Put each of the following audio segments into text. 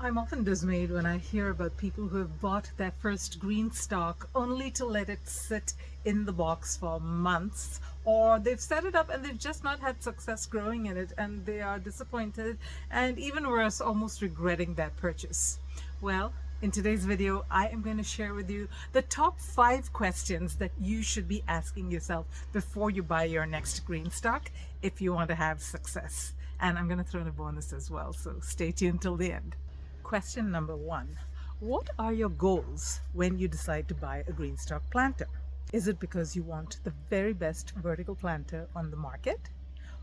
I'm often dismayed when I hear about people who have bought their first GreenStalk only to let it sit in the box for months, or they've set it up and they've just not had success growing in it and they are disappointed and even worse, almost regretting that purchase. Well, in today's video, I am going to share with you the top 5 questions that you should be asking yourself before you buy your next GreenStalk if you want to have success. And I'm going to throw in a bonus as well, so stay tuned till the end. Question number 1. What are your goals when you decide to buy a GreenStalk planter? Is it because you want the very best vertical planter on the market?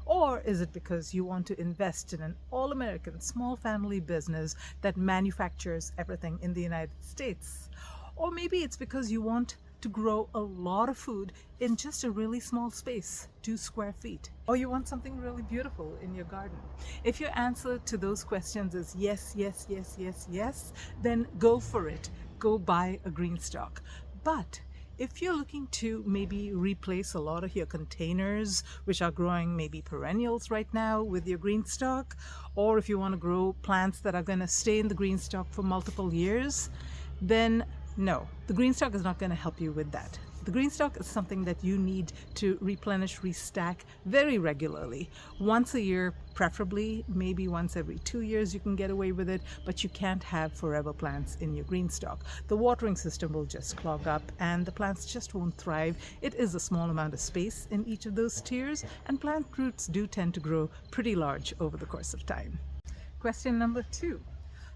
Or is it because you want to invest in an all-American small family business that manufactures everything in the United States? Or maybe it's because you want to grow a lot of food in just a really small space, 2 square feet. Or you want something really beautiful in your garden. If your answer to those questions is yes, yes, yes, yes, yes, then go for it. Go buy a GreenStalk. But if you're looking to maybe replace a lot of your containers, which are growing maybe perennials right now with your GreenStalk, or if you want to grow plants that are going to stay in the GreenStalk for multiple years, then no, the GreenStalk is not going to help you with that. The GreenStalk is something that you need to replenish, restack very regularly. Once a year, preferably, maybe once every 2 years you can get away with it, but you can't have forever plants in your GreenStalk. The watering system will just clog up and the plants just won't thrive. It is a small amount of space in each of those tiers, and plant roots do tend to grow pretty large over the course of time. Question number 2.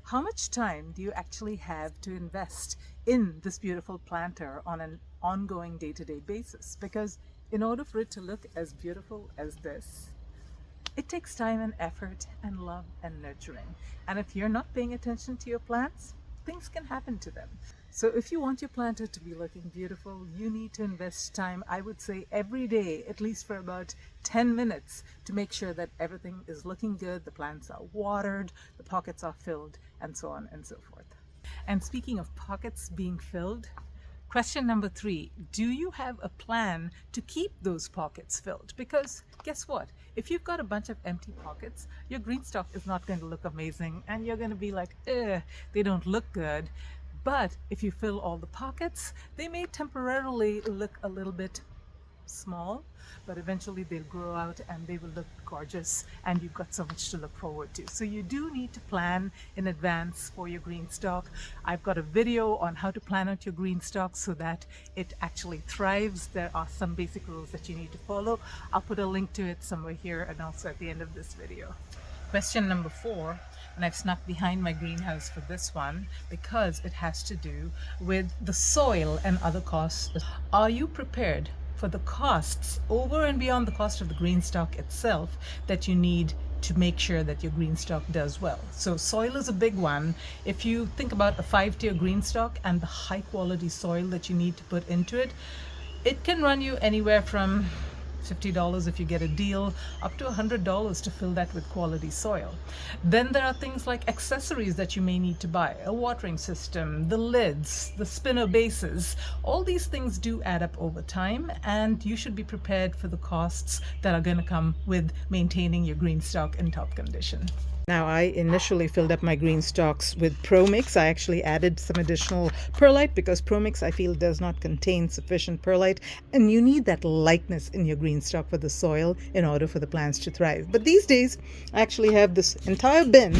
How much time do you actually have to invest in this beautiful planter on an ongoing day-to-day basis? Because in order for it to look as beautiful as this, it takes time and effort and love and nurturing. And if you're not paying attention to your plants, things can happen to them. So if you want your planter to be looking beautiful, you need to invest time, I would say every day, at least for about 10 minutes, to make sure that everything is looking good, the plants are watered, the pockets are filled, and so on and so forth. And speaking of pockets being filled, question number 3, do you have a plan to keep those pockets filled? Because guess what? If you've got a bunch of empty pockets, your GreenStalk is not going to look amazing and you're going to be like, they don't look good. But if you fill all the pockets, they may temporarily look a little bit small, but eventually they'll grow out and they will look gorgeous, and you've got so much to look forward to. So you do need to plan in advance for your GreenStalk. I've got a video on how to plan out your GreenStalk so that it actually thrives. There are some basic rules that you need to follow. I'll put a link to it somewhere here and also at the end of this video. Question number 4, and I've snuck behind my greenhouse for this one because it has to do with the soil and other costs. Are you prepared for the costs over and beyond the cost of the GreenStalk itself that you need to make sure that your GreenStalk does well? So soil is a big one. If you think about a 5-tier GreenStalk and the high quality soil that you need to put into it, it can run you anywhere from $50 if you get a deal, up to $100 to fill that with quality soil. Then there are things like accessories that you may need to buy, a watering system, the lids, the spinner bases. All these things do add up over time, and you should be prepared for the costs that are going to come with maintaining your GreenStalk in top condition. Now, I initially filled up my GreenStalks with ProMix. I actually added some additional perlite because ProMix, I feel, does not contain sufficient perlite, and you need that lightness in your GreenStalk for the soil in order for the plants to thrive. But these days, I actually have this entire bin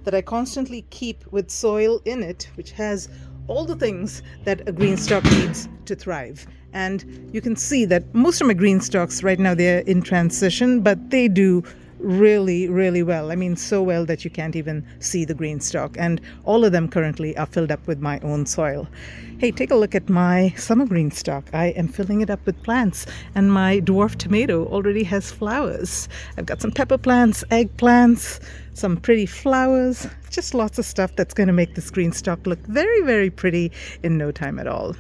that I constantly keep with soil in it, which has all the things that a GreenStalk needs to thrive. And you can see that most of my GreenStalks right now, they're in transition, but they do really, really well. I mean, so well that you can't even see the GreenStalk, and all of them currently are filled up with my own soil. Hey, take a look at my summer GreenStalk. I am filling it up with plants, and my dwarf tomato already has flowers. I've got some pepper plants, eggplants, some pretty flowers, just lots of stuff that's going to make this GreenStalk look very, very pretty in no time at all.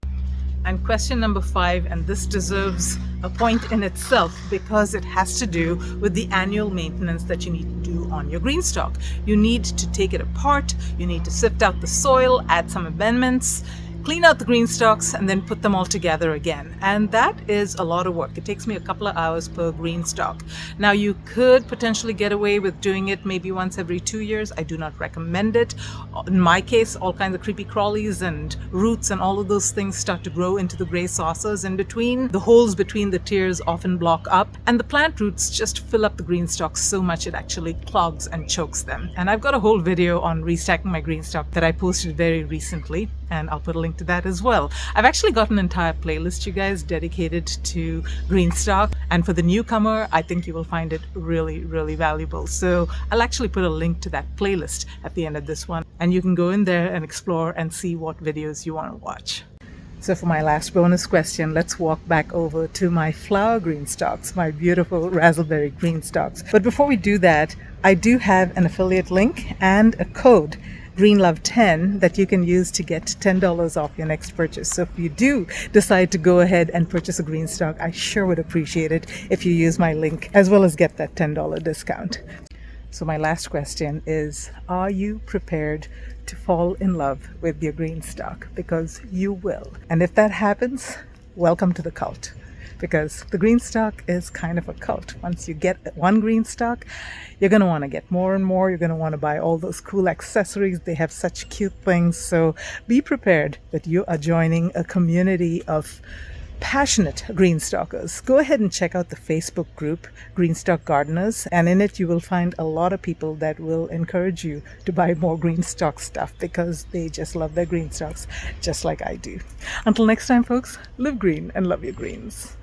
And question number 5, and this deserves a point in itself because it has to do with the annual maintenance that you need to do on your GreenStalk. You need to take it apart, you need to sift out the soil, add some amendments. clean out the green stalks, and then put them all together again. And that is a lot of work. It takes me a couple of hours per green stalk. Now, you could potentially get away with doing it maybe once every 2 years. I do not recommend it. In my case, all kinds of creepy crawlies and roots and all of those things start to grow into the gray saucers in between. The holes between the tiers often block up, and the plant roots just fill up the green stalks so much it actually clogs and chokes them. And I've got a whole video on restacking my green stalk that I posted very recently, and I'll put a link to that as well. I've actually got an entire playlist, you guys, dedicated to GreenStalk, and for the newcomer, I think you will find it really, really valuable. So I'll actually put a link to that playlist at the end of this one, and you can go in there and explore and see what videos you want to watch. So for my last bonus question, let's walk back over to my flower green stalks, my beautiful raspberry green stalks. But before we do that, I do have an affiliate link and a code, GreenLove10, that you can use to get $10 off your next purchase. So if you do decide to go ahead and purchase a green stalk, I sure would appreciate it if you use my link as well as get that $10 discount. So my last question is, are you prepared to fall in love with your green stalk? Because you will. And if that happens, welcome to the cult. Because the green stalk is kind of a cult. Once you get one green stalk, you're going to want to get more and more. You're going to want to buy all those cool accessories. They have such cute things. So be prepared that you are joining a community of passionate green stalkers. Go ahead and check out the Facebook group, GreenStalk Gardeners, and in it you will find a lot of people that will encourage you to buy more green stalk stuff because they just love their green stalks just like I do. Until next time, folks, live green and love your greens.